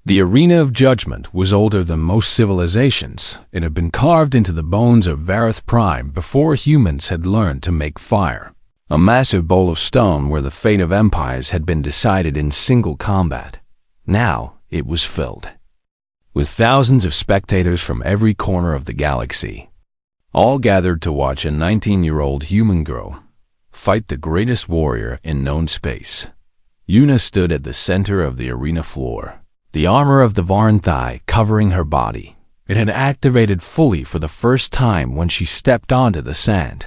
The arena of judgment was older than most civilizations. It had been carved into the bones of Varith Prime before humans had learned to make fire. A massive bowl of stone where the fate of empires had been decided in single combat. Now it was filled with thousands of spectators from every corner of the galaxy, all gathered to watch a 19-year-old human girl fight the greatest warrior in known space. Yuna stood at the center of the arena floor, the armor of the Varanthai covering her body. It had activated fully for the first time when she stepped onto the sand,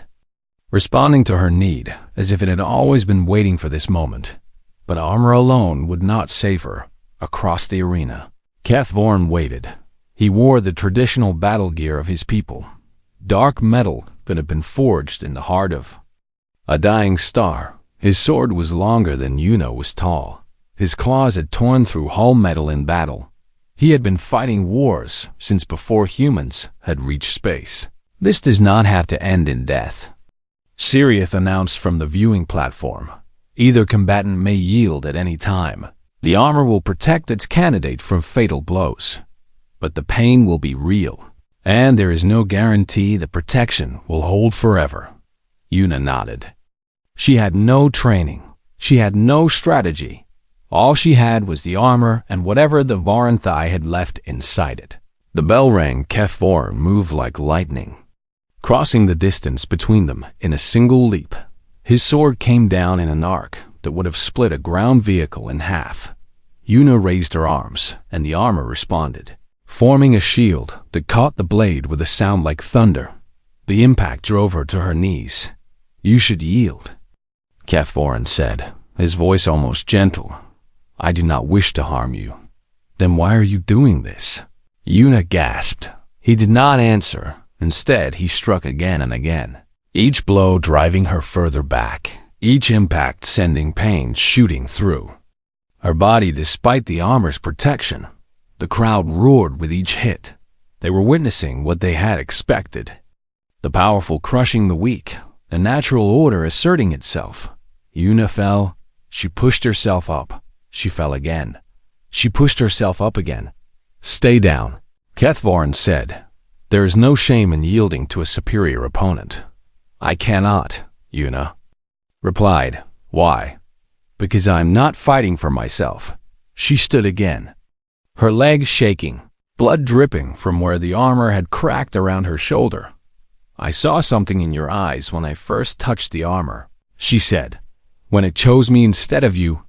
responding to her need as if it had always been waiting for this moment. But armor alone would not save her. Across the arena, Kethvorn waited. He wore the traditional battle gear of his people, dark metal that had been forged in the heart of a dying star. His sword was longer than Yuna was tall. His claws had torn through hull metal in battle. He had been fighting wars since before humans had reached space. This does not have to end in death, Sirius announced from the viewing platform. Either combatant may yield at any time. The armor will protect its candidate from fatal blows, but the pain will be real, and there is no guarantee the protection will hold forever. Yuna nodded. She had no training. She had no strategy. All she had was the armor and whatever the Varanthai had left inside it. The bell rang. Kethvorn moved like lightning, crossing the distance between them in a single leap. His sword came down in an arc that would have split a ground vehicle in half. Yuna raised her arms, and the armor responded, forming a shield that caught the blade with a sound like thunder. The impact drove her to her knees. "You should yield," Kethvorn said, his voice almost gentle. "I do not wish to harm you." "Then why are you doing this?" Yuna gasped. He did not answer. Instead, he struck again and again, each blow driving her further back, each impact sending pain shooting through her body despite the armor's protection. The crowd roared with each hit. They were witnessing what they had expected. The powerful crushing the weak, the natural order asserting itself. Yuna fell. She pushed herself up. She fell again. She pushed herself up again. "Stay down," Kethvorn said. "There is no shame in yielding to a superior opponent." "I cannot," Yuna replied. "Why?" "Because I'm not fighting for myself." She stood again, her legs shaking, blood dripping from where the armor had cracked around her shoulder. "I saw something in your eyes when I first touched the armor," she said. "When it chose me instead of you,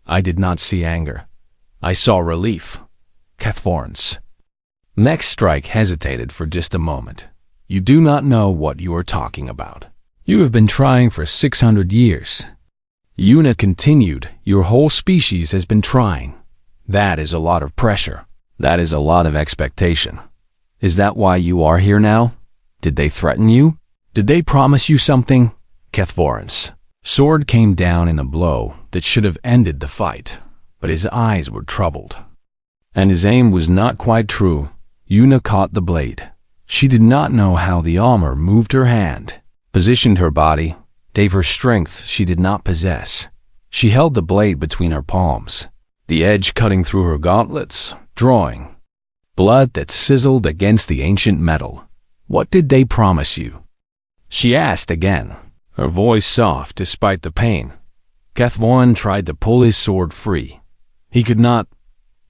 I did not see anger. I saw relief." Kethvorn's next strike hesitated for just a moment. "You do not know what you are talking about. You have been trying for 600 years. Yuna continued. "Your whole species has been trying. That is a lot of pressure. That is a lot of expectation. Is that why you are here now? Did they threaten you? Did they promise you something?" Kethvorn's sword came down in a blow that should have ended the fight, but his eyes were troubled, and his aim was not quite true. Yuna caught the blade. She did not know how the armor moved her hand, positioned her body, gave her strength she did not possess. She held the blade between her palms, the edge cutting through her gauntlets, drawing blood that sizzled against the ancient metal. "What did they promise you?" she asked again, her voice soft despite the pain. Kethvorn tried to pull his sword free. He could not.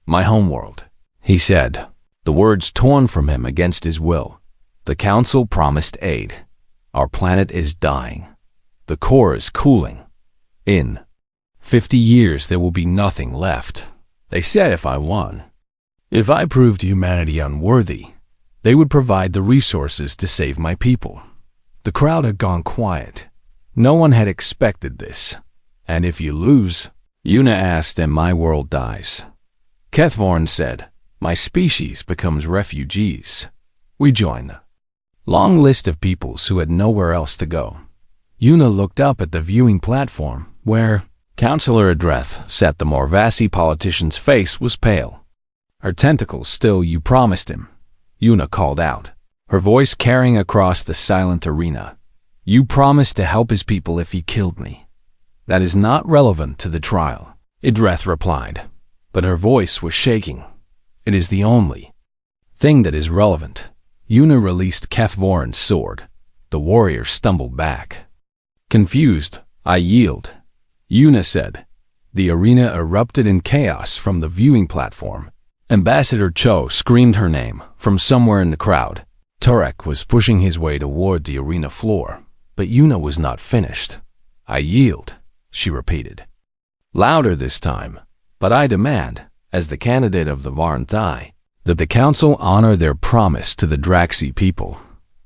"My homeworld," he said, the words torn from him against his will. "The council promised aid. Our planet is dying. The core is cooling. In 50 years there will be nothing left. They said if I won, if I proved humanity unworthy, they would provide the resources to save my people." The crowd had gone quiet. No one had expected this. "And if you lose?" Yuna asked, "and my world dies?" Kethvorn said, "My species becomes refugees. We join the long list of peoples who had nowhere else to go." Yuna looked up at the viewing platform, where Councillor Adreth sat. The Morvasi politician's face was pale. "Her tentacles still, you promised him," Yuna called out, her voice carrying across the silent arena. "You promised to help his people if he killed me." "That is not relevant to the trial," Adreth replied, but her voice was shaking. It is the only thing that is relevant. Yuna released Kethvorin's sword. The warrior stumbled back. Confused, I yield, Yuna said. The arena erupted in chaos from the viewing platform. Ambassador Cho screamed her name from somewhere in the crowd. Turek was pushing his way toward the arena floor, but Yuna was not finished. I yield, she repeated. Louder this time, but I demand, as the candidate of the Varnthai, that the council honor their promise to the Draxi people.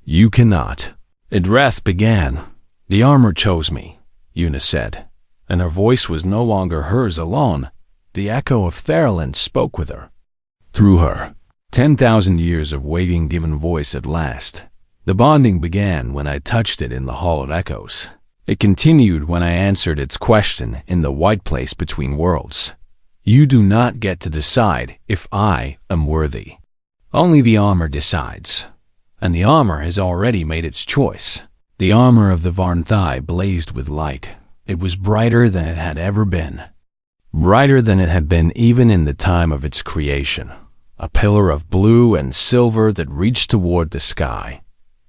You cannot. Idreth began. The armor chose me, Yuna said, and her voice was no longer hers alone. The echo of Theriland spoke with her. Through her, 10,000 years of waiting given voice at last. The bonding began when I touched it in the Hall of Echoes. It continued when I answered its question in the white place between worlds. You do not get to decide if I am worthy. Only the armor decides, and the armor has already made its choice. The armor of the Varnthai blazed with light. It was brighter than it had ever been. Brighter than it had been even in the time of its creation. A pillar of blue and silver that reached toward the sky.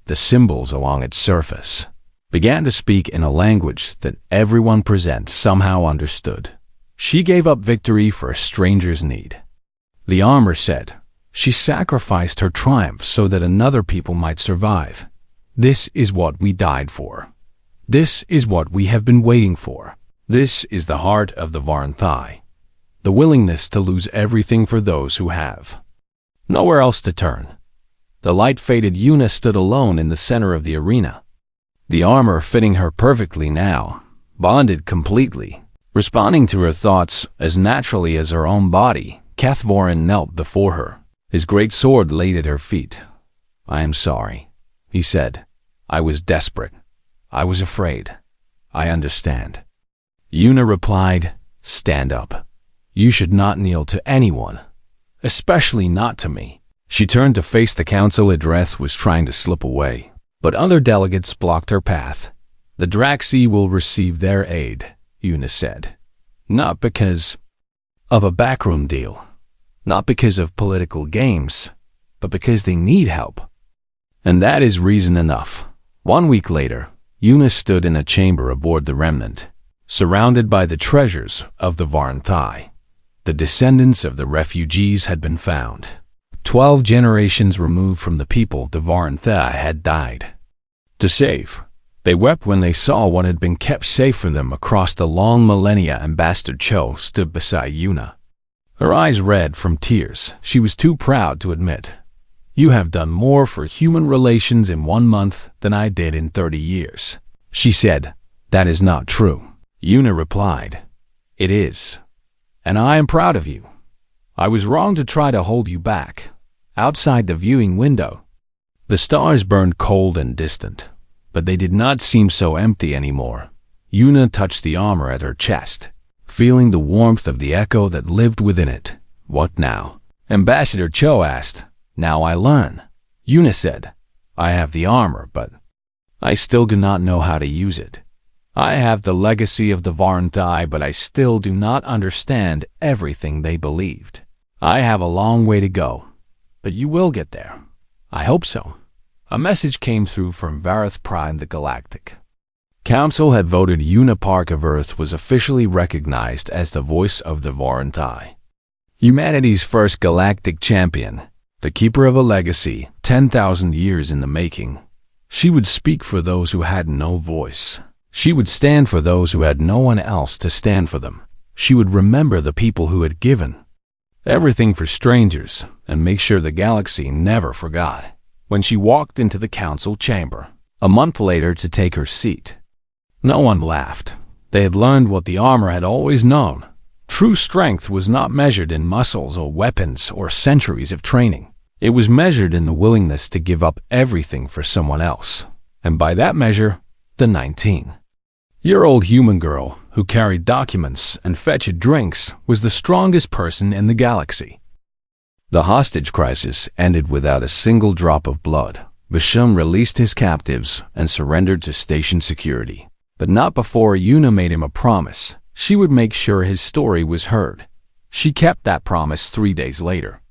The symbols along its surface began to speak in a language that everyone present somehow understood. She gave up victory for a stranger's need. The armor said, she sacrificed her triumph so that another people might survive. This is what we died for. This is what we have been waiting for. This is the heart of the Varnthai. The willingness to lose everything for those who have nowhere else to turn. The light-faded Yuna stood alone in the center of the arena. The armor fitting her perfectly now, bonded completely. Responding to her thoughts as naturally as her own body, Kethvorin knelt before her, his great sword laid at her feet. I am sorry, he said. I was desperate. I was afraid. I understand. Yuna replied, stand up. You should not kneel to anyone, especially not to me. She turned to face the council. Idreth was trying to slip away, but other delegates blocked her path. The Draxi will receive their aid, Yuna said. Not because of a backroom deal, not because of political games, but because they need help. And that is reason enough. 1 week later, Yuna stood in a chamber aboard the Remnant, surrounded by the treasures of the Varnthai. The descendants of the refugees had been found. 12 generations removed from the people the Varnthai had died to save. They wept when they saw what had been kept safe from them across the long millennia. Ambassador Cho stood beside Yuna. Her eyes red from tears. She was too proud to admit. You have done more for human relations in 1 month than I did in 30 years. She said, that is not true. Yuna replied, it is. And I am proud of you. I was wrong to try to hold you back. Outside the viewing window, the stars burned cold and distant, but they did not seem so empty anymore. Yuna touched the armor at her chest, feeling the warmth of the echo that lived within it. What now? Ambassador Cho asked. Now I learn. Yuna said, I have the armor, but I still do not know how to use it. I have the legacy of the Varnthai, but I still do not understand everything they believed. I have a long way to go, but you will get there. I hope so. A message came through from Vareth Prime the Galactic. Council had voted Yuna Park of Earth was officially recognized as the voice of the Varnthai. Humanity's first galactic champion, the keeper of a legacy, 10,000 years in the making. She would speak for those who had no voice. She would stand for those who had no one else to stand for them. She would remember the people who had given everything for strangers and make sure the galaxy never forgot. When she walked into the council chamber, a month later to take her seat, no one laughed. They had learned what the armor had always known. True strength was not measured in muscles or weapons or centuries of training. It was measured in the willingness to give up everything for someone else. And by that measure, the 19-year-old human girl who carried documents and fetched drinks was the strongest person in the galaxy. The hostage crisis ended without a single drop of blood. Visham released his captives and surrendered to station security. But not before Yuna made him a promise. She would make sure his story was heard. She kept that promise 3 days later.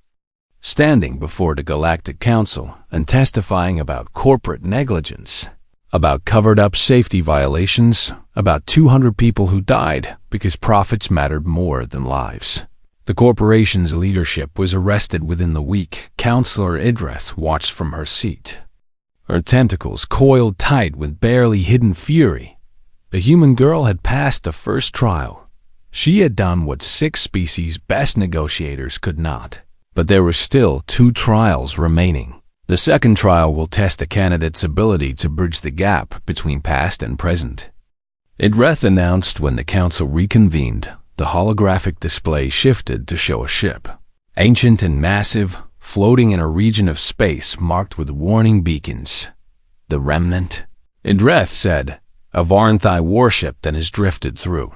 standing before the Galactic Council and testifying about corporate negligence, about covered-up safety violations, about 200 people who died because profits mattered more than lives. The corporation's leadership was arrested within the week. Counselor Idrith watched from her seat, her tentacles coiled tight with barely hidden fury. The human girl had passed the first trial. She had done what 6 species' best negotiators could not. But there were still 2 trials remaining. The second trial will test the candidate's ability to bridge the gap between past and present. Idrith announced when the council reconvened. The holographic display shifted to show a ship, ancient and massive, floating in a region of space marked with warning beacons. The Remnant, Idrith said, a Varnthai warship that has drifted through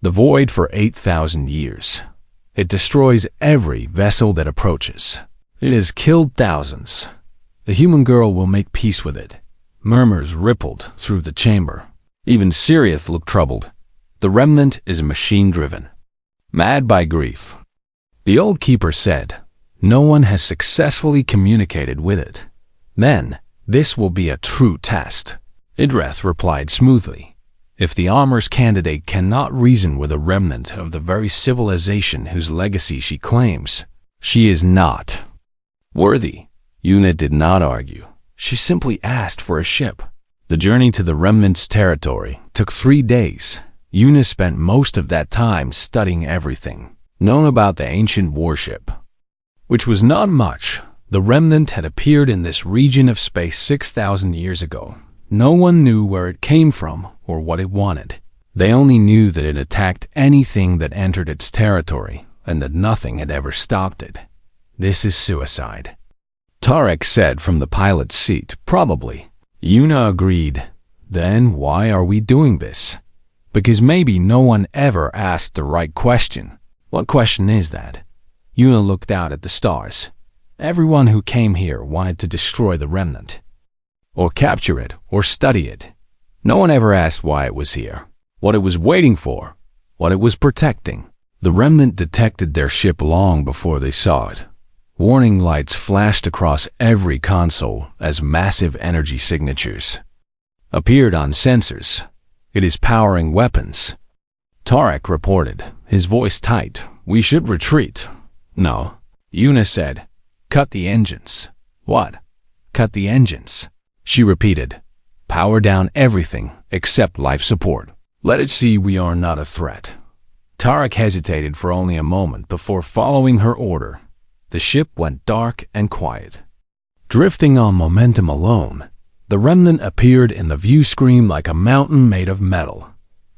the void for 8,000 years. It destroys every vessel that approaches. It has killed thousands. The human girl will make peace with it. Murmurs rippled through the chamber. Even Sirius looked troubled. The Remnant is machine-driven, mad by grief. The old keeper said, no one has successfully communicated with it. Then, this will be a true test. Idrith replied smoothly. If the armor's candidate cannot reason with a remnant of the very civilization whose legacy she claims, she is not worthy. Una did not argue. She simply asked for a ship. The journey to the remnant's territory took 3 days. Una spent most of that time studying everything known about the ancient warship, which was not much. The remnant had appeared in this region of space 6,000 years ago. No one knew where it came from or what it wanted. They only knew that it attacked anything that entered its territory and that nothing had ever stopped it. This is suicide, Tarek said from the pilot's seat. Probably. Una agreed. Then why are we doing this? Because maybe no one ever asked the right question. What question is that? Una looked out at the stars. Everyone who came here wanted to destroy the remnant, or capture it, or study it. No one ever asked why it was here, what it was waiting for, what it was protecting. The remnant detected their ship long before they saw it. Warning lights flashed across every console as massive energy signatures appeared on sensors. It is powering weapons, Tarek reported, his voice tight. We should retreat. No, Una said. Cut the engines. What? Cut the engines, she repeated. Power down everything except life support. Let it see we are not a threat. Tarek hesitated for only a moment before following her order. The ship went dark and quiet. Drifting on momentum alone, the remnant appeared in the view screen like a mountain made of metal.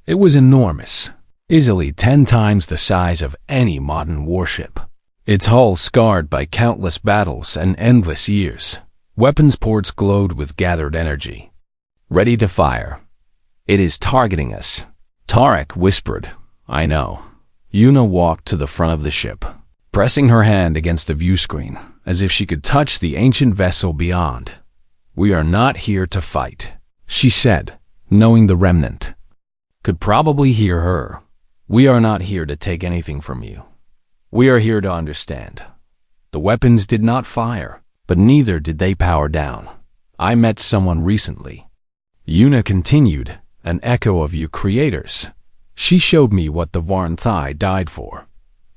It was enormous, easily 10 times the size of any modern warship. Its hull scarred by countless battles and endless years. Weapons ports glowed with gathered energy, ready to fire. It is targeting us, Tarek whispered. I know. Una walked to the front of the ship, pressing her hand against the view screen, as if she could touch the ancient vessel beyond. We are not here to fight, she said, knowing the remnant could probably hear her. We are not here to take anything from you. We are here to understand. The weapons did not fire, but neither did they power down. I met someone recently. Una continued, an echo of you creators. She showed me what the Varnthai died for.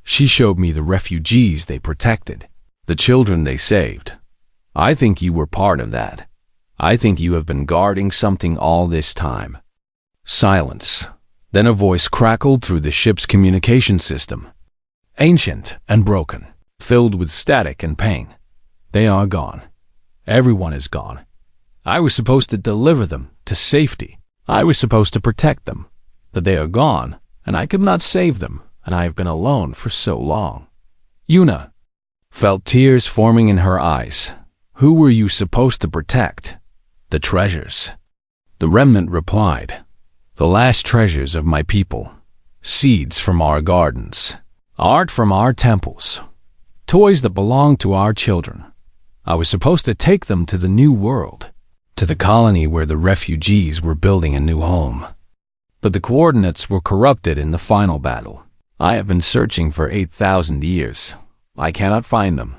She showed me the refugees they protected, the children they saved. I think you were part of that. I think you have been guarding something all this time. Silence. Then a voice crackled through the ship's communication system. Ancient and broken, filled with static and pain. They are gone. Everyone is gone. I was supposed to deliver them to safety. I was supposed to protect them. But they are gone, and I could not save them, and I have been alone for so long. Una felt tears forming in her eyes. Who were you supposed to protect? The treasures. The remnant replied. The last treasures of my people. Seeds from our gardens. Art from our temples. Toys that belong to our children. I was supposed to take them to the new world, to the colony where the refugees were building a new home. But the coordinates were corrupted in the final battle. I have been searching for 8,000 years. I cannot find them.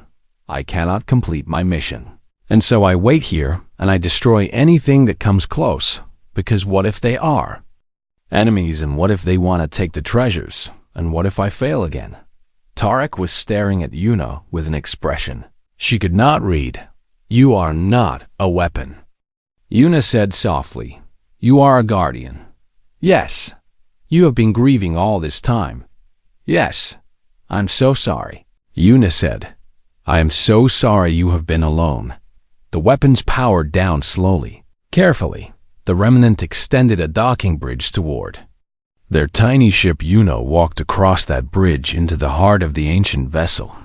I cannot complete my mission. And so I wait here and I destroy anything that comes close, because what if they are enemies, and what if they want to take the treasures, and what if I fail again? Tarek was staring at Yuna with an expression she could not read. You are not a weapon. Yuna said softly, you are a guardian. Yes. You have been grieving all this time. Yes. I'm so sorry. Yuna said, I am so sorry you have been alone. The weapons powered down slowly. Carefully, the remnant extended a docking bridge toward their tiny ship. Yuna walked across that bridge into the heart of the ancient vessel.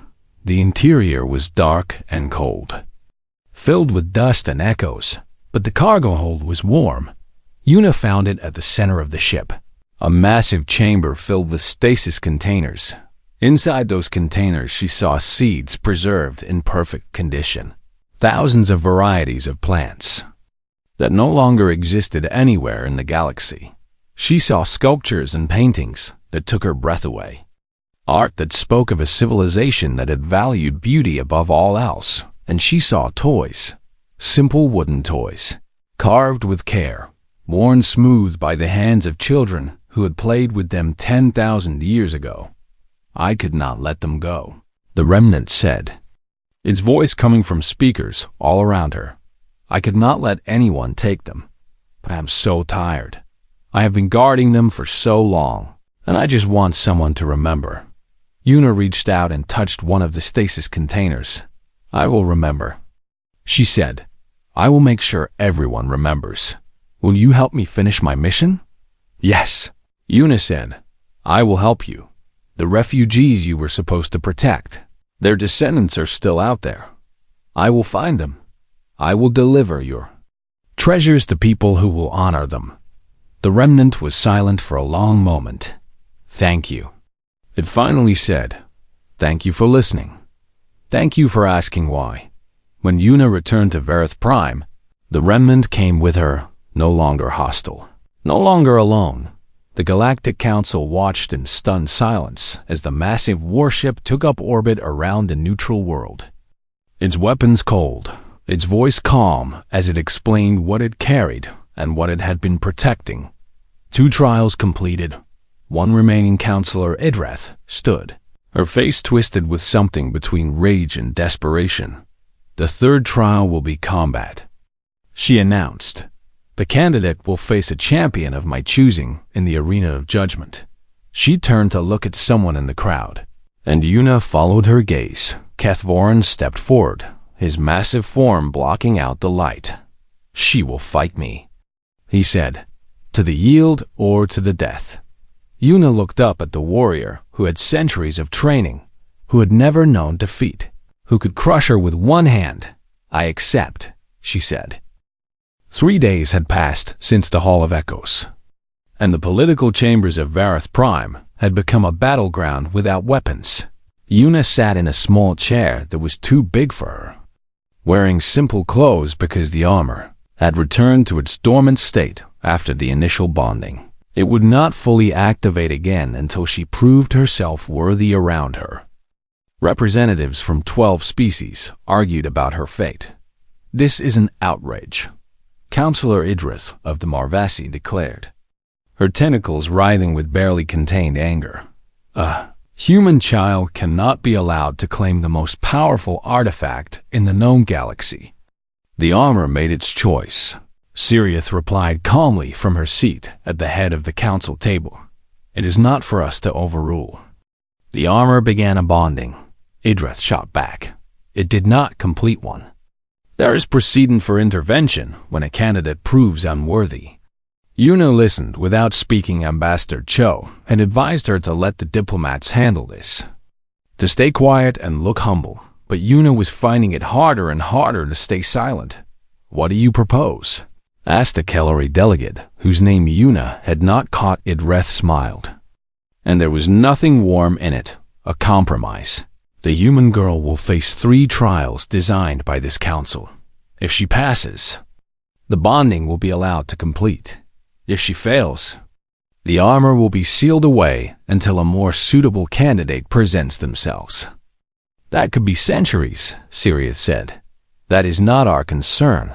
The interior was dark and cold, filled with dust and echoes, but the cargo hold was warm. Yuna found it at the center of the ship, a massive chamber filled with stasis containers. Inside those containers, she saw seeds preserved in perfect condition, thousands of varieties of plants that no longer existed anywhere in the galaxy. She saw sculptures and paintings that took her breath away, art that spoke of a civilization that had valued beauty above all else. And she saw toys, simple wooden toys, carved with care, worn smooth by the hands of children who had played with them 10,000 years ago. I could not let them go, the remnant said, its voice coming from speakers all around her. I could not let anyone take them, but I am so tired. I have been guarding them for so long, and I just want someone to remember. Yuna reached out and touched one of the stasis containers. I will remember, she said. I will make sure everyone remembers. Will you help me finish my mission? Yes, Yuna said. I will help you. The refugees you were supposed to protect, their descendants are still out there. I will find them. I will deliver your treasures to people who will honor them. The remnant was silent for a long moment. Thank you, it finally said. Thank you for listening. Thank you for asking why. When Yuna returned to Verith Prime, the remnant came with her, no longer hostile, no longer alone. The Galactic Council watched in stunned silence as the massive warship took up orbit around the neutral world. Its weapons cold, its voice calm as it explained what it carried and what it had been protecting. 2 trials completed. One remaining counselor, Idreth, stood, her face twisted with something between rage and desperation. The 3rd trial will be combat, she announced. The candidate will face a champion of my choosing in the arena of judgment. She turned to look at someone in the crowd, and Yuna followed her gaze. Kethvorin stepped forward, his massive form blocking out the light. She will fight me, he said, to the yield or to the death. Yuna looked up at the warrior who had centuries of training, who had never known defeat, who could crush her with one hand. I accept, she said. 3 days had passed since the Hall of Echoes, and the political chambers of Verith Prime had become a battleground without weapons. Yuna sat in a small chair that was too big for her, wearing simple clothes because the armor had returned to its dormant state after the initial bonding. It would not fully activate again until she proved herself worthy around her. Representatives from 12 species argued about her fate. This is an outrage, Counselor Idrith of the Marvasi declared, her tentacles writhing with barely contained anger. A human child cannot be allowed to claim the most powerful artifact in the known galaxy. The armor made its choice, Siriath replied calmly from her seat at the head of the council table. It is not for us to overrule. The armor began a bonding. Idrith shot back. It did not complete one. There is precedent for intervention when a candidate proves unworthy. Yuna listened without speaking. Ambassador Cho had advised her to let the diplomats handle this, to stay quiet and look humble, but Yuna was finding it harder and harder to stay silent. What do you propose? Asked a Kellery delegate, whose name Yuna had not caught. Idrith smiled, and there was nothing warm in it. A compromise. The human girl will face 3 trials designed by this council. If she passes, the bonding will be allowed to complete. If she fails, the armor will be sealed away until a more suitable candidate presents themselves. That could be centuries, Sirius said. That is not our concern.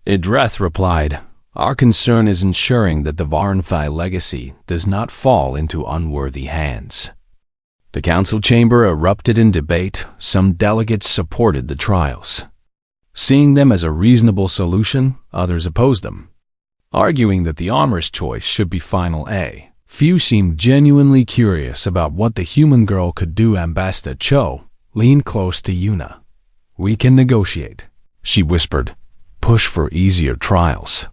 Idreth replied, Our concern is ensuring that the Varanthi legacy does not fall into unworthy hands. The council chamber erupted in debate. Some delegates supported the trials. Seeing them as a reasonable solution, others opposed them, arguing that the armor's choice should be final A. Few seemed genuinely curious about what the human girl could do. Ambassador Cho leaned close to Yuna. We can negotiate, she whispered. Push for easier trials.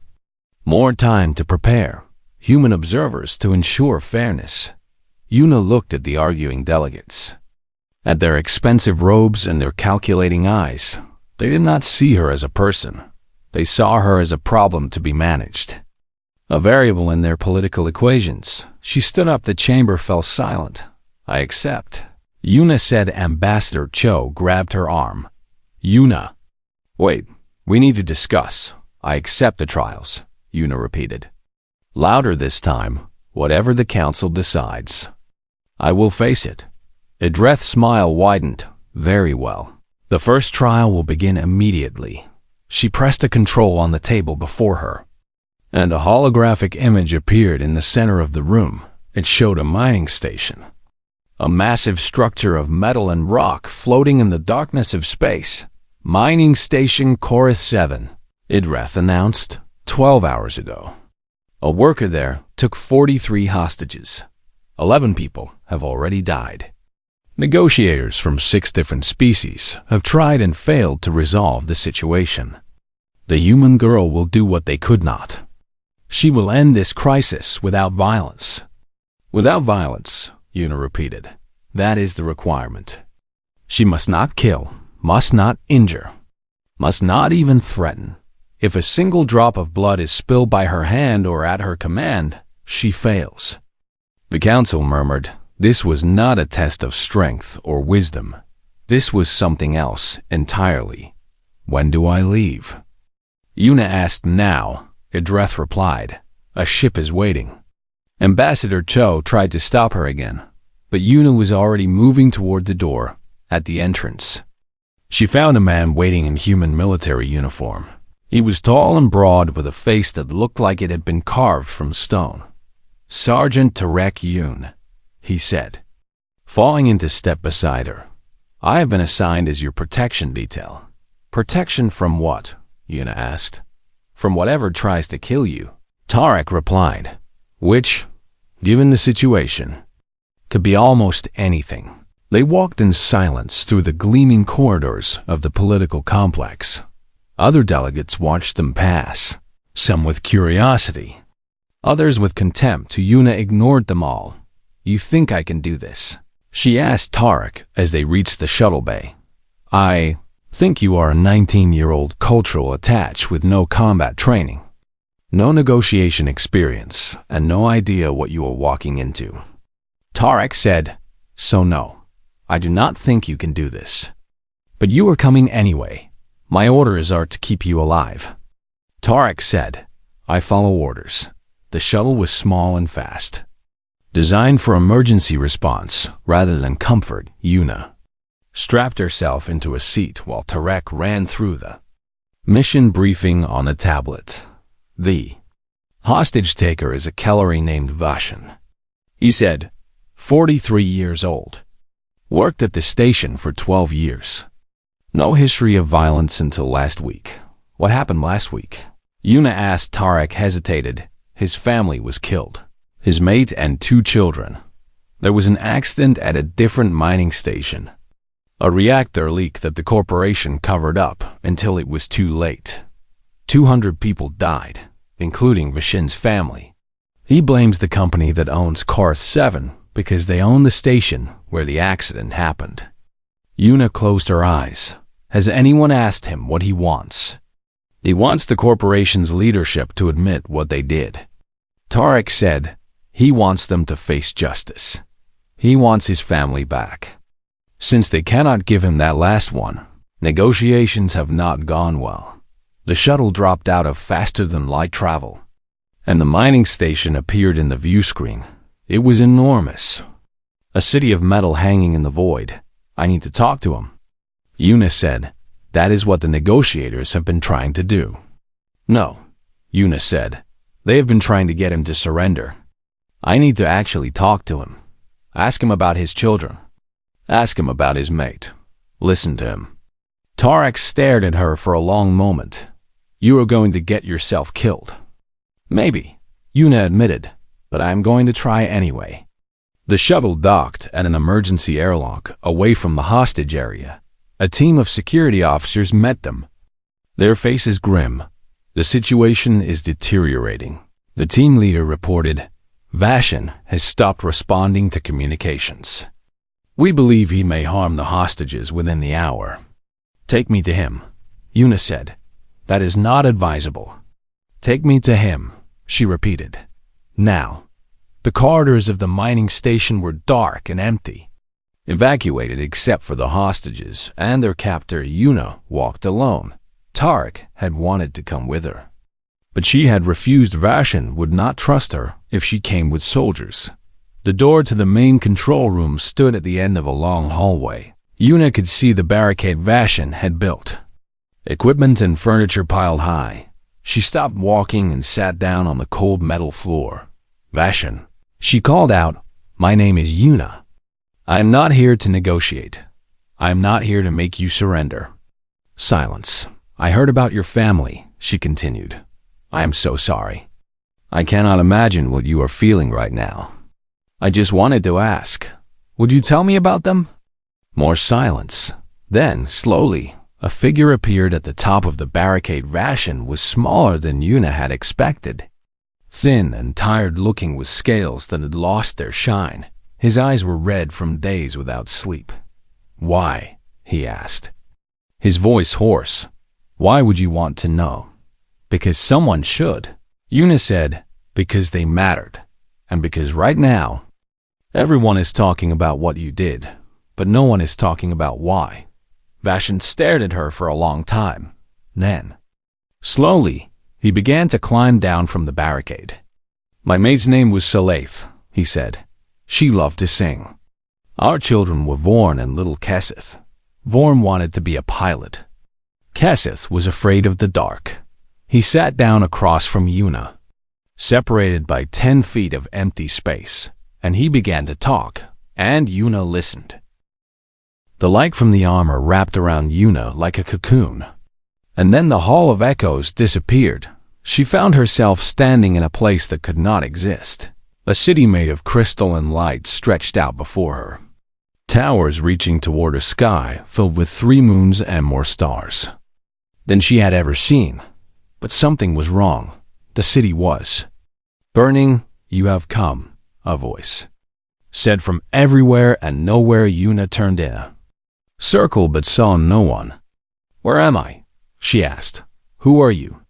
More time to prepare. Human observers to ensure fairness. Yuna looked at the arguing delegates. At their expensive robes and their calculating eyes, they did not see her as a person. They saw her as a problem to be managed. A variable in their political equations. She stood up. The chamber fell silent. I accept, Yuna said. Ambassador Cho grabbed her arm. Yuna. Wait, we need to discuss. I accept the trials, Yuna repeated. Louder this time. Whatever the council decides, I will face it. Idreth's smile widened. Very well. The first trial will begin immediately. She pressed a control on the table before her, and a holographic image appeared in the center of the room. It showed a mining station. A massive structure of metal and rock floating in the darkness of space. Mining Station Chorus 7, Idreth announced 12 hours ago. A worker there took 43 hostages. 11 people have already died. Negotiators from 6 different species have tried and failed to resolve the situation. The human girl will do what they could not. She will end this crisis without violence. Without violence, Yuna repeated. That is the requirement. She must not kill, must not injure, must not even threaten. If a single drop of blood is spilled by her hand or at her command, she fails. The council murmured. This was not a test of strength or wisdom. This was something else entirely. When do I leave? Yuna asked. Now, Idreth replied. A ship is waiting. Ambassador Cho tried to stop her again, but Yuna was already moving toward the door at the entrance. She found a man waiting in human military uniform. He was tall and broad with a face that looked like it had been carved from stone. Sergeant Tarek Yoon, he said, falling into step beside her. I have been assigned as your protection detail. Protection from what? Yuna asked. From whatever tries to kill you, Tarek replied. Which, given the situation, could be almost anything. They walked in silence through the gleaming corridors of the political complex. Other delegates watched them pass, some with curiosity, others with contempt. Yuna ignored them all. You think I can do this? She asked Tarek as they reached the shuttle bay. I think you are a 19-year-old cultural attach with no combat training, no negotiation experience, and no idea what you are walking into. Tarek said, So no, I do not think you can do this. But you are coming anyway. My orders are to keep you alive. Tarek said, I follow orders. The shuttle was small and fast, designed for emergency response rather than comfort. Yuna strapped herself into a seat while Tarek ran through the mission briefing on a tablet. The hostage taker is a Kellery named Vashan. He said, 43 years old. Worked at the station for 12 years. No history of violence until last week. What happened last week? Yuna asked. Tarek hesitated. His family was killed. His mate and 2 children. There was an accident at a different mining station. A reactor leak that the corporation covered up until it was too late. 200 people died, including Vashin's family. He blames the company that owns Karth 7 because they own the station where the accident happened. Yuna closed her eyes. Has anyone asked him what he wants? He wants the corporation's leadership to admit what they did. Tarek said he wants them to face justice. He wants his family back. Since they cannot give him that last one, negotiations have not gone well. The shuttle dropped out of faster-than-light travel, and the mining station appeared in the view screen. It was enormous. A city of metal hanging in the void. I need to talk to him. Yuna said, that is what the negotiators have been trying to do. No, Yuna said, they have been trying to get him to surrender. I need to actually talk to him. Ask him about his children. Ask him about his mate. Listen to him. Tarek stared at her for a long moment. You are going to get yourself killed. Maybe, Yuna admitted, but I am going to try anyway. The shuttle docked at an emergency airlock away from the hostage area. A team of security officers met them. Their faces grim. The situation is deteriorating. The team leader reported, Vashin has stopped responding to communications. We believe he may harm the hostages within the hour. Take me to him, Yuna said. That is not advisable. Take me to him, she repeated. Now. The corridors of the mining station were dark and empty. Evacuated except for the hostages and their captor, Yuna walked alone. Tarek had wanted to come with her, but she had refused. Vashin would not trust her if she came with soldiers. The door to the main control room stood at the end of a long hallway. Yuna could see the barricade Vashin had built. Equipment and furniture piled high. She stopped walking and sat down on the cold metal floor. Vashin, she called out, my name is Yuna. I am not here to negotiate. I am not here to make you surrender. Silence. I heard about your family, she continued. I am so sorry. I cannot imagine what you are feeling right now. I just wanted to ask, would you tell me about them? More silence. Then, slowly, a figure appeared at the top of the barricade. Vashin was smaller than Yuna had expected. Thin and tired-looking with scales that had lost their shine. His eyes were red from days without sleep. Why? He asked. His voice hoarse. Why would you want to know? Because someone should. Yuna said, because they mattered. And because right now, everyone is talking about what you did, but no one is talking about why. Vashin stared at her for a long time. Then, slowly, he began to climb down from the barricade. My maid's name was Salaith, he said. She loved to sing. Our children were Vorn and little Kesseth. Vorn wanted to be a pilot. Kesseth was afraid of the dark. He sat down across from Yuna, separated by 10 feet of empty space, and he began to talk, and Yuna listened. The light from the armor wrapped around Yuna like a cocoon. And then the Hall of Echoes disappeared. She found herself standing in a place that could not exist. A city made of crystal and light stretched out before her. Towers reaching toward a sky filled with 3 moons and more stars than she had ever seen. But something was wrong. The city was burning. You have come, a voice said from everywhere and nowhere. Yuna turned in a circle but saw no one. Where am I? She asked. Who are you?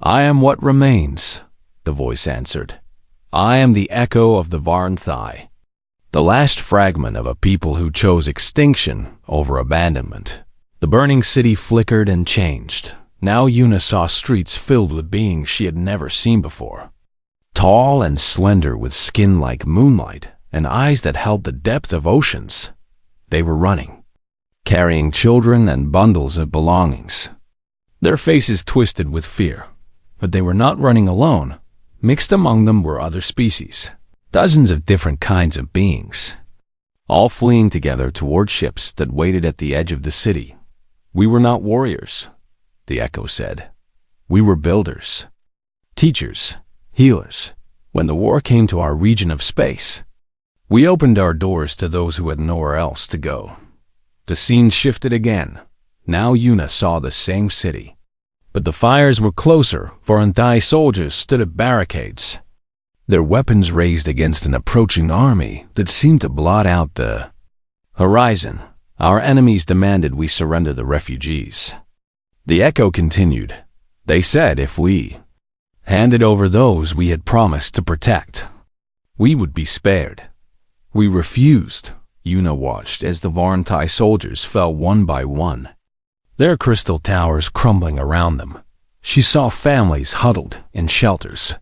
I am what remains, the voice answered. I am the echo of the Varnthai, the last fragment of a people who chose extinction over abandonment. The burning city flickered and changed. Now Yuna saw streets filled with beings she had never seen before. Tall and slender with skin like moonlight and eyes that held the depth of oceans. They were running, carrying children and bundles of belongings. Their faces twisted with fear, but they were not running alone. Mixed among them were other species, dozens of different kinds of beings, all fleeing together toward ships that waited at the edge of the city. We were not warriors, the echo said. We were builders, teachers, healers. When the war came to our region of space, we opened our doors to those who had nowhere else to go. The scene shifted again. Now Yuna saw the same city. But the fires were closer. Varnthai soldiers stood at barricades, their weapons raised against an approaching army that seemed to blot out the horizon. Our enemies demanded we surrender the refugees. The echo continued. They said if we handed over those we had promised to protect, we would be spared. We refused. Yuna watched as the Varnthai soldiers fell one by one, their crystal towers crumbling around them. She saw families huddled in shelters,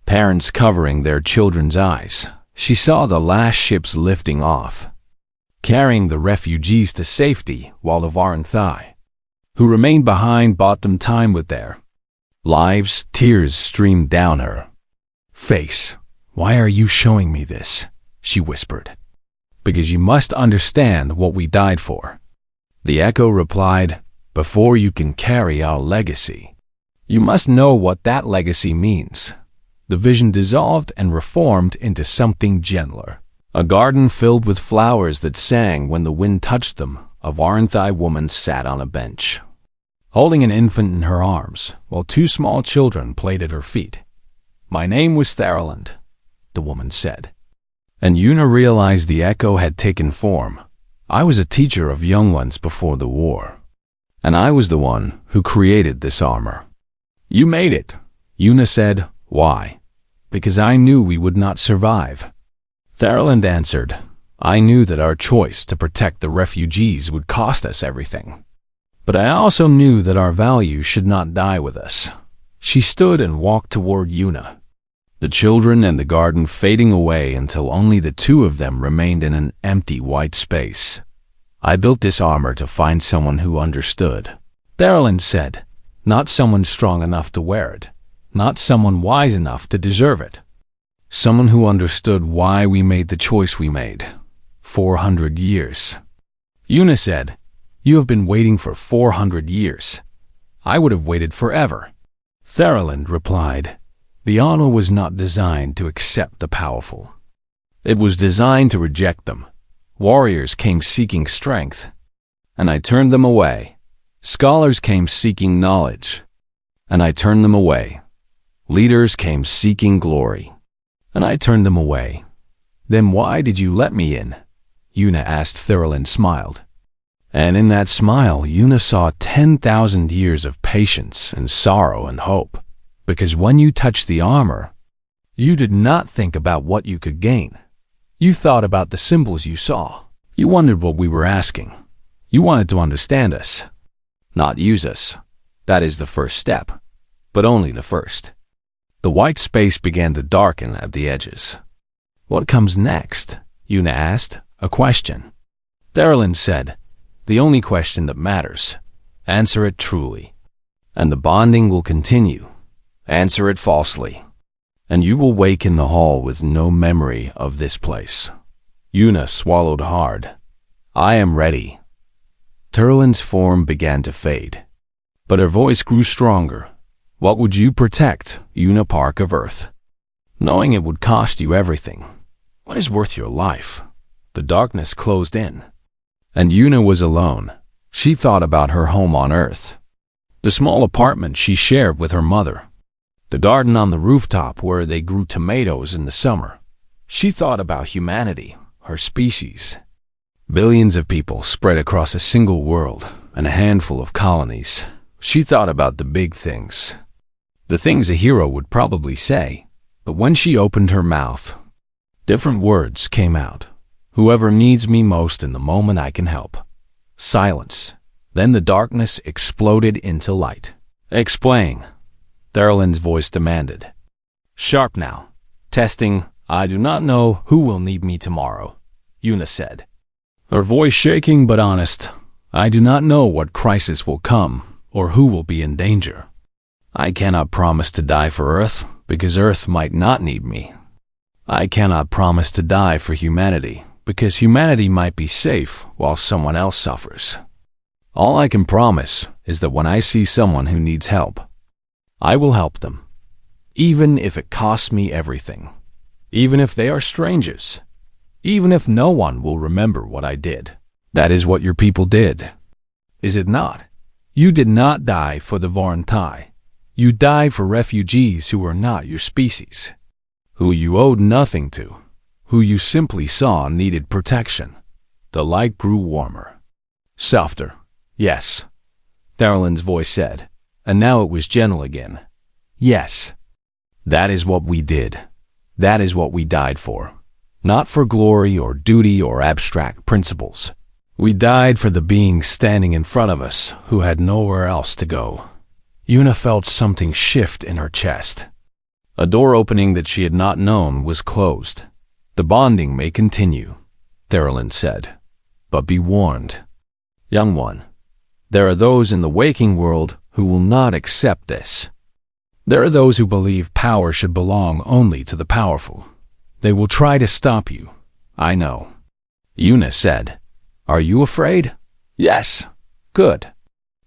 parents covering their children's eyes. She saw the last ships lifting off, carrying the refugees to safety while the Varanthai, who remained behind, bought them time with their lives. Tears streamed down her face. "Why are you showing me this?" she whispered. "Because you must understand what we died for." The echo replied, "Before you can carry our legacy, you must know what that legacy means." The vision dissolved and reformed into something gentler. A garden filled with flowers that sang when the wind touched them. A Varanthai woman sat on a bench, holding an infant in her arms, while two small children played at her feet. "My name was Theraland," the woman said. And Una realized the echo had taken form. "I was a teacher of young ones before the war, and I was the one who created this armor." "You made it," Una said. "Why?" "Because I knew we would not survive." Theraland answered, "I knew that our choice to protect the refugees would cost us everything. But I also knew that our values should not die with us." She stood and walked toward Una, the children and the garden fading away until only the two of them remained in an empty white space. "I built this armor to find someone who understood," Theraland said. "Not someone strong enough to wear it, not someone wise enough to deserve it. Someone who understood why we made the choice we made. 400 years. Una said, "You have been waiting for 400 years. I would have waited forever." Theraland replied, "The armor was not designed to accept the powerful. It was designed to reject them. Warriors came seeking strength, and I turned them away. Scholars came seeking knowledge, and I turned them away. Leaders came seeking glory, and I turned them away." "Then why did you let me in?" Una asked. Theraland smiled. And in that smile, Una saw 10,000 years of patience and sorrow and hope. Because when you touched the armor, you did not think about what you could gain. You thought about the symbols you saw. You wondered what we were asking. You wanted to understand us, not use us. That is the first step, but only the first. The white space began to darken at the edges. "What comes next?" Una asked, a question. Theraland said, "The only question that matters. Answer it truly, and the bonding will continue. Answer it falsely, and you will wake in the hall with no memory of this place." Una swallowed hard. "I am ready." Theraland's form began to fade, but her voice grew stronger. "What would you protect, Una Park of Earth? Knowing it would cost you everything. What is worth your life?" The darkness closed in, and Una was alone. She thought about her home on Earth, the small apartment she shared with her mother, the garden on the rooftop where they grew tomatoes in the summer. She thought about humanity, her species. Billions of people spread across a single world and a handful of colonies. She thought about the big things, the things a hero would probably say. But when she opened her mouth, different words came out. "Whoever needs me most in the moment I can help." Silence. Then the darkness exploded into light. "Explain," Theraland's voice demanded. "Sharp now. Testing. I do not know who will need me tomorrow," Una said, her voice shaking but honest. "I do not know what crisis will come or who will be in danger. I cannot promise to die for Earth because Earth might not need me. I cannot promise to die for humanity because humanity might be safe while someone else suffers. All I can promise is that when I see someone who needs help, I will help them, even if it costs me everything, even if they are strangers, even if no one will remember what I did." That is what your people did, is it not? You did not die for the Varanthai. You died for refugees who were not your species, who you owed nothing to, who you simply saw needed protection. The light grew warmer, softer. "Yes," Theraland's voice said, and now it was gentle again. "Yes, that is what we did. That is what we died for. Not for glory or duty or abstract principles. We died for the beings standing in front of us who had nowhere else to go." Una felt something shift in her chest. A door opening that she had not known was closed. "The bonding may continue," Theraland said. But be warned, young one. There are those in the waking world who will not accept this. There are those who believe power should belong only to the powerful. They will try to stop you. I know. Yuna said, Are you afraid? Yes. Good.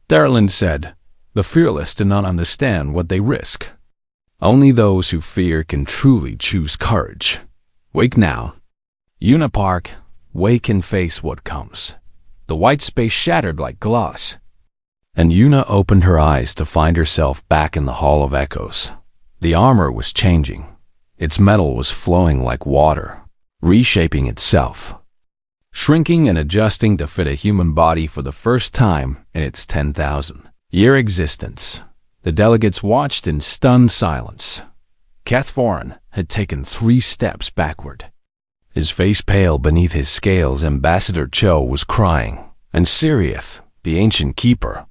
Darlin said, The fearless do not understand what they risk. Only those who fear can truly choose courage. Wake now. Yuna Park, wake and face what comes. The white space shattered like glass. And Yuna opened her eyes to find herself back in the Hall of Echoes. The armor was changing. Its metal was flowing like water, reshaping itself, shrinking and adjusting to fit a human body for the first time in its 10,000-year existence. The delegates watched in stunned silence. Kethvorin had taken 3 steps backward. His face pale beneath his scales, Ambassador Cho was crying, and Siriath, the ancient keeper,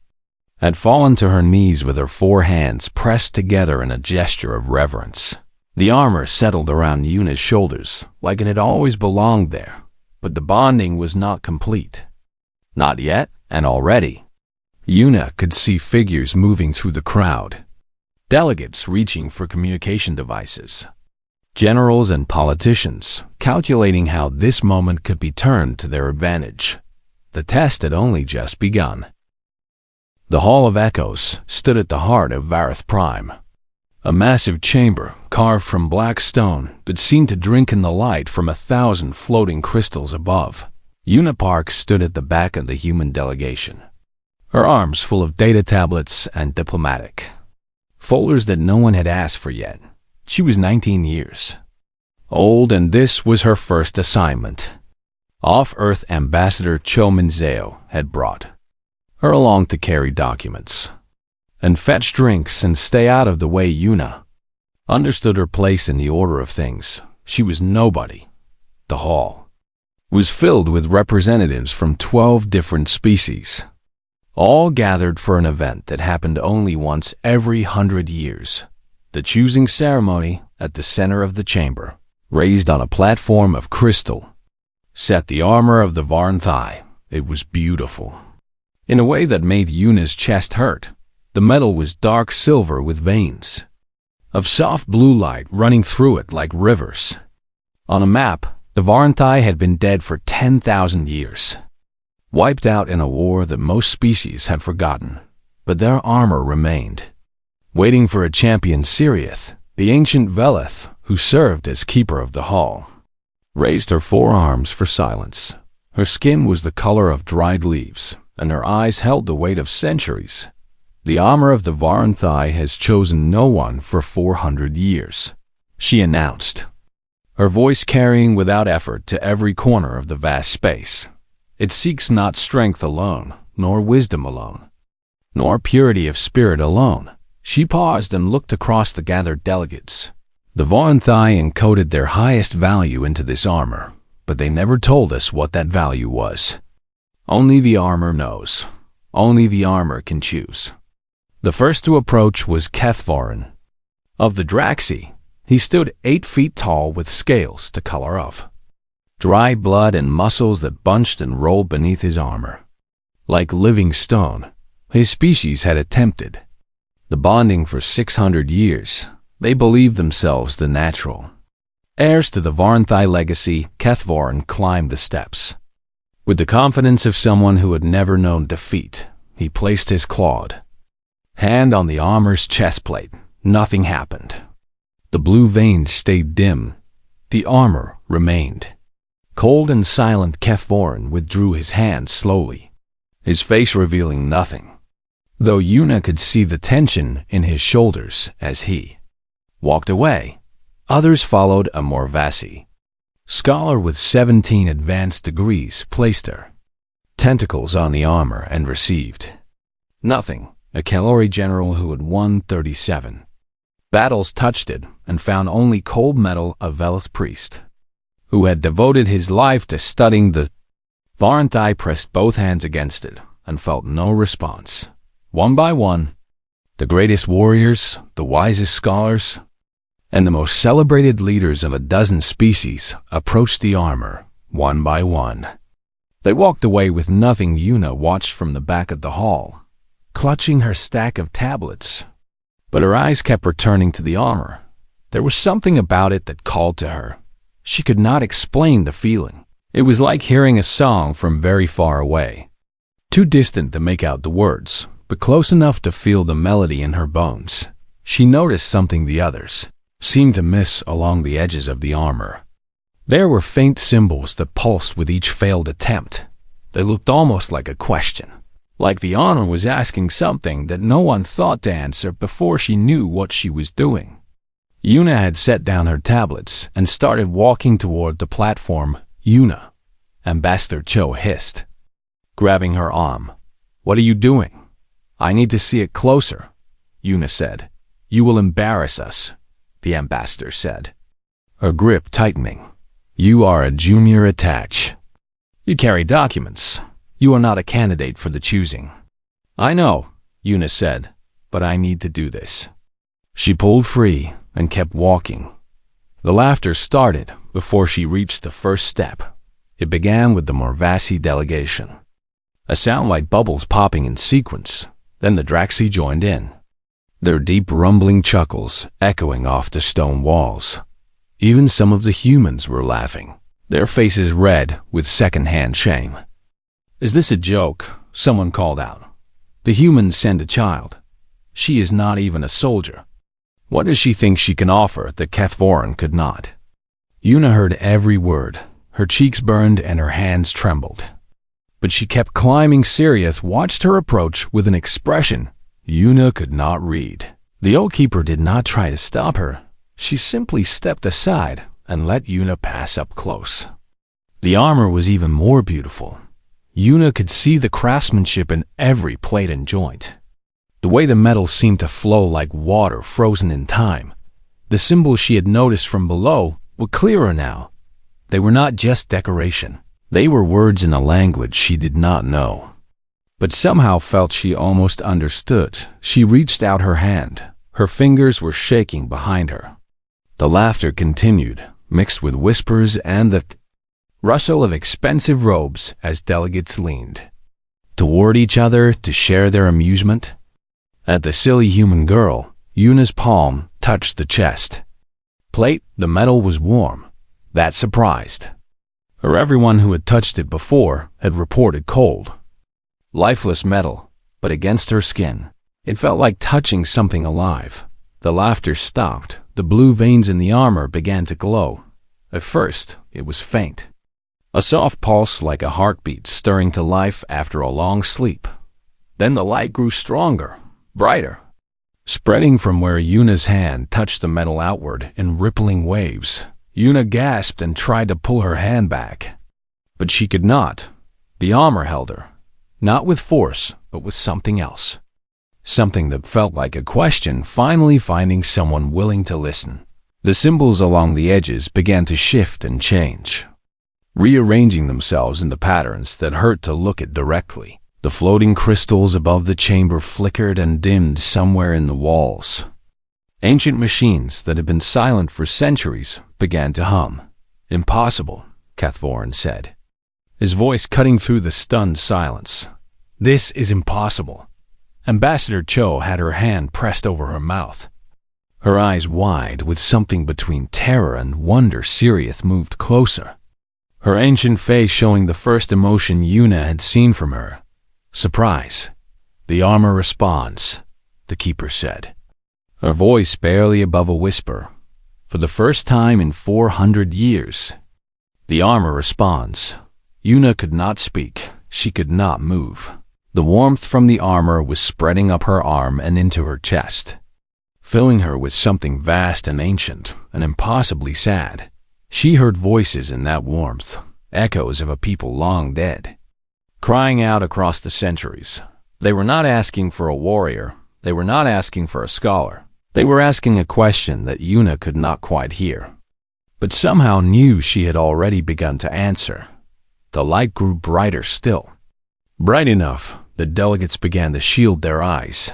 had fallen to her knees with her 4 hands pressed together in a gesture of reverence. The armor settled around Yuna's shoulders like it had always belonged there, but the bonding was not complete. Not yet, and already. Yuna could see figures moving through the crowd, delegates reaching for communication devices, generals and politicians calculating how this moment could be turned to their advantage. The test had only just begun. The Hall of Echoes stood at the heart of Vareth Prime, a massive chamber carved from black stone that seemed to drink in the light from 1,000 floating crystals above. Yuna Park stood at the back of the human delegation, her arms full of data tablets and diplomatic folders that no one had asked for yet. She was 19 years old, and this was her first assignment. Off-Earth Ambassador Cho Minzeo had brought her along to carry documents and fetch drinks and stay out of the way. Yuna understood her place in the order of things. She was nobody. The hall was filled with representatives from 12 different species, all gathered for an event that happened only once every 100 years. The choosing ceremony at the center of the chamber, raised on a platform of crystal, sat the armor of the Varanthai. It was beautiful, in a way that made Yuna's chest hurt. The metal was dark silver with veins of soft blue light running through it like rivers. On a map, the Varanthai had been dead for 10,000 years, wiped out in a war that most species had forgotten, but their armor remained, waiting for a champion. Siriath, the ancient Veleth, who served as keeper of the hall, raised her 4 arms for silence. Her skin was the color of dried leaves, and her eyes held the weight of centuries. The armor of the Varanthai has chosen no one for 400 years, she announced, her voice carrying without effort to every corner of the vast space. It seeks not strength alone, nor wisdom alone, nor purity of spirit alone. She paused and looked across the gathered delegates. The Varanthai encoded their highest value into this armor, but they never told us what that value was. Only the armor knows. Only the armor can choose. The first to approach was Kethvorin of the Draxi. He stood 8 feet tall with scales the color of dry blood and muscles that bunched and rolled beneath his armor. Like living stone, his species had attempted the bonding for 600 years. They believed themselves the natural heirs to the Varanthai legacy. Kethvorin climbed the steps. With the confidence of someone who had never known defeat, he placed his clawed hand on the armor's chest plate. Nothing happened. The blue veins stayed dim. The armor remained. Cold and silent, Kethvorin withdrew his hand slowly, his face revealing nothing, though Yuna could see the tension in his shoulders as he walked away. Others followed. A Morvasi scholar with 17 advanced degrees placed her tentacles on the armor and received nothing. A Kalori general who had won 37 battles touched it and found only cold metal. A Veleth priest who had devoted his life to studying the Varanthai pressed both hands against it and felt no response. One by one, the greatest warriors, the wisest scholars, and the most celebrated leaders of a dozen species approached the armor, one by one. They walked away with nothing. Yuna watched from the back of the hall, clutching her stack of tablets. But her eyes kept returning to the armor. There was something about it that called to her. She could not explain the feeling. It was like hearing a song from very far away. Too distant to make out the words, but close enough to feel the melody in her bones. She noticed something the others seemed to miss along the edges of the armor. There were faint symbols that pulsed with each failed attempt. They looked almost like a question, like the armor was asking something that no one thought to answer before she knew what she was doing. Yuna had set down her tablets and started walking toward the platform. "Yuna," Ambassador Cho hissed, grabbing her arm. "What are you doing?" "I need to see it closer," Yuna said. "You will embarrass us," the ambassador said, her grip tightening. "You are a junior attach. You carry documents. You are not a candidate for the choosing." "I know," Yuna said, "but I need to do this." She pulled free and kept walking. The laughter started before she reached the first step. It began with the Morvasi delegation. A sound like bubbles popping in sequence. Then the Draxi joined in, their deep rumbling chuckles echoing off the stone walls. Even some of the humans were laughing, their faces red with second-hand shame. "Is this a joke?" someone called out. "The humans send a child. She is not even a soldier. What does she think she can offer that Kathvoran could not?" Yuna heard every word. Her cheeks burned and her hands trembled. But she kept climbing. Sirius watched her approach with an expression Yuna could not read. The old keeper did not try to stop her. She simply stepped aside and let Yuna pass up close. The armor was even more beautiful. Yuna could see the craftsmanship in every plate and joint. The way the metal seemed to flow like water frozen in time. The symbols she had noticed from below were clearer now. They were not just decoration. They were words in a language she did not know, but somehow felt she almost understood. She reached out her hand. Her fingers were shaking behind her. The laughter continued, mixed with whispers and the rustle of expensive robes as delegates leaned toward each other to share their amusement. At the silly human girl, Yuna's palm touched the chest plate. The metal was warm. That surprised her. Everyone who had touched it before had reported cold, lifeless metal, but against her skin, it felt like touching something alive. The laughter stopped. The blue veins in the armor began to glow. At first, it was faint, a soft pulse like a heartbeat stirring to life after a long sleep. Then the light grew stronger, brighter, spreading from where Yuna's hand touched the metal outward in rippling waves. Yuna gasped and tried to pull her hand back, but she could not. The armor held her, not with force, but with something else. Something that felt like a question finally finding someone willing to listen. The symbols along the edges began to shift and change, rearranging themselves into patterns that hurt to look at directly. The floating crystals above the chamber flickered and dimmed somewhere in the walls. Ancient machines that had been silent for centuries began to hum. "Impossible," Kathvoran said, his voice cutting through the stunned silence. "This is impossible." Ambassador Cho had her hand pressed over her mouth, her eyes wide with something between terror and wonder. Sirius moved closer, her ancient face showing the first emotion Yuna had seen from her. "Surprise." "The armor responds," the keeper said, her voice barely above a whisper. "For the first time in 400 years, the armor responds." Yuna could not speak. She could not move. The warmth from the armor was spreading up her arm and into her chest, filling her with something vast and ancient and impossibly sad. She heard voices in that warmth, echoes of a people long dead, crying out across the centuries. They were not asking for a warrior. They were not asking for a scholar. They were asking a question that Yuna could not quite hear, but somehow knew she had already begun to answer. The light grew brighter still. Bright enough that delegates began to shield their eyes.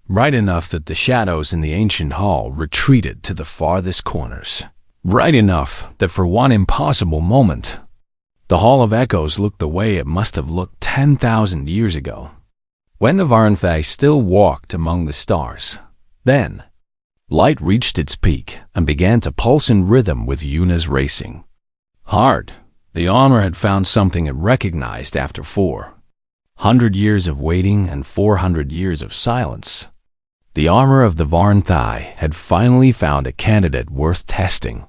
Bright enough that the shadows in the ancient hall retreated to the farthest corners. Bright enough that for one impossible moment, The Hall of Echoes looked the way it must have looked 10,000 years ago, when the Varanthai still walked among the stars. Then, light reached its peak and began to pulse in rhythm with Yuna's racing. Hard, the armor had found something it recognized after 400 years of waiting and 400 years of silence. The armor of the Varanthai had finally found a candidate worth testing.